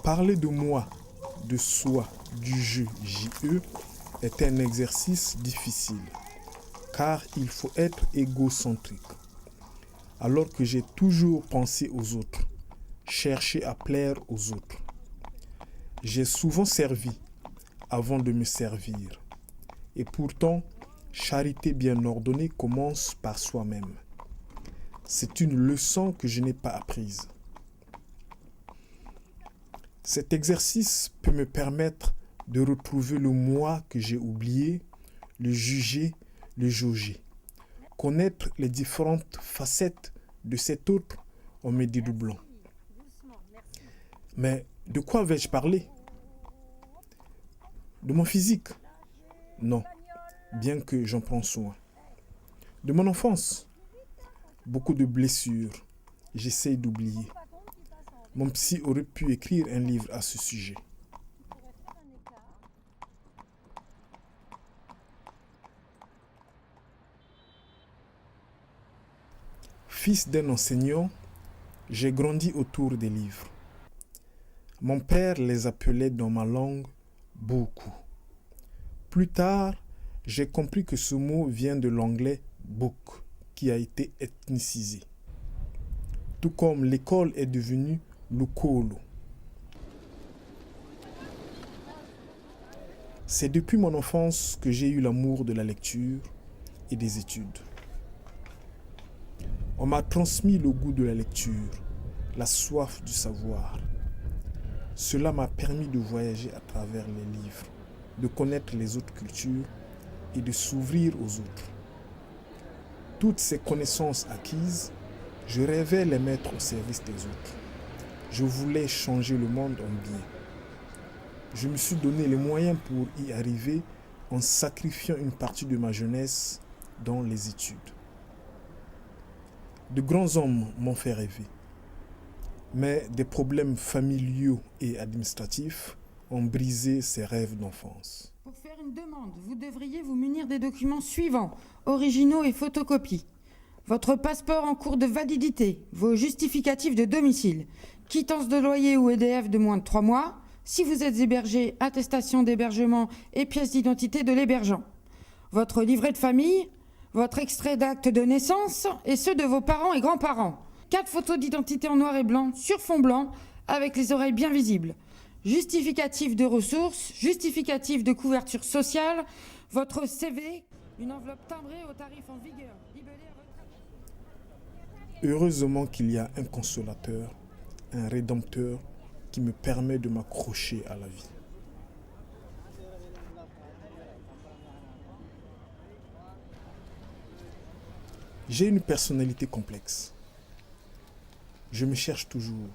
Parler de moi, de soi, du jeu JE est un exercice difficile, car il faut être égocentrique. Alors que j'ai toujours pensé aux autres, cherché à plaire aux autres. J'ai souvent servi avant de me servir. Et pourtant, charité bien ordonnée commence par soi-même. C'est une leçon que je n'ai pas apprise. Cet exercice peut me permettre de retrouver le moi que j'ai oublié, le juger, le jauger. Connaître les différentes facettes de cet autre en me dédoublant. Mais de quoi vais-je parler? De mon physique? Non, bien que j'en prends soin. De mon enfance? Beaucoup de blessures. J'essaye d'oublier. Mon psy aurait pu écrire un livre à ce sujet. Fils d'un enseignant, j'ai grandi autour des livres. Mon père les appelait dans ma langue beaucoup. Plus tard, j'ai compris que ce mot vient de l'anglais book, qui a été ethnicisé. Tout comme l'école est devenue l'ukolo. C'est depuis mon enfance que j'ai eu l'amour de la lecture et des études. On m'a transmis le goût de la lecture, la soif du savoir. Cela m'a permis de voyager à travers les livres, de connaître les autres cultures et de s'ouvrir aux autres. Toutes ces connaissances acquises, je rêvais les mettre au service des autres. Je voulais changer le monde en bien. Je me suis donné les moyens pour y arriver en sacrifiant une partie de ma jeunesse dans les études. De grands hommes m'ont fait rêver, mais des problèmes familiaux et administratifs ont brisé ces rêves d'enfance. Pour faire une demande, vous devriez vous munir des documents suivants, originaux et photocopies. Votre passeport en cours de validité, vos justificatifs de domicile, quittance de loyer ou EDF de moins de 3 mois, si vous êtes hébergé, attestation d'hébergement et pièce d'identité de l'hébergeant. Votre livret de famille, votre extrait d'acte de naissance et ceux de vos parents et grands-parents. 4 photos d'identité en noir et blanc sur fond blanc avec les oreilles bien visibles. Justificatif de ressources, justificatif de couverture sociale, votre CV, une enveloppe timbrée au tarif en vigueur. Heureusement qu'il y a un consolateur, un rédempteur qui me permet de m'accrocher à la vie. J'ai une personnalité complexe. Je me cherche toujours.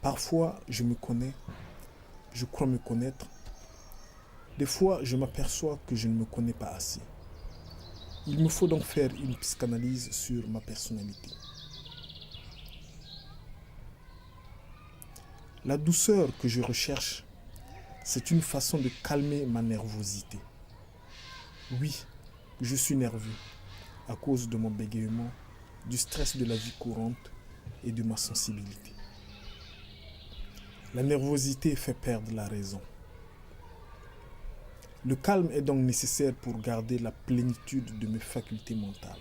Parfois, je me connais, je crois me connaître. Des fois, je m'aperçois que je ne me connais pas assez. Il me faut donc faire une psychanalyse sur ma personnalité. La douceur que je recherche, c'est une façon de calmer ma nervosité. Oui, je suis nerveux à cause de mon bégaiement, du stress de la vie courante et de ma sensibilité. La nervosité fait perdre la raison. Le calme est donc nécessaire pour garder la plénitude de mes facultés mentales.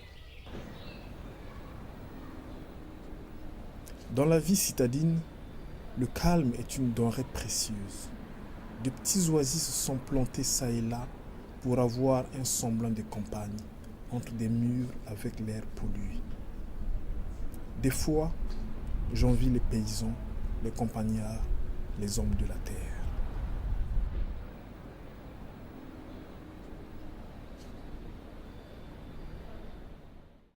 Dans la vie citadine, le calme est une denrée précieuse. De petits oasis se sont plantés çà et là pour avoir un semblant de campagne entre des murs avec l'air pollué. Des fois, j'envie les paysans, les campagnards, les hommes de la terre.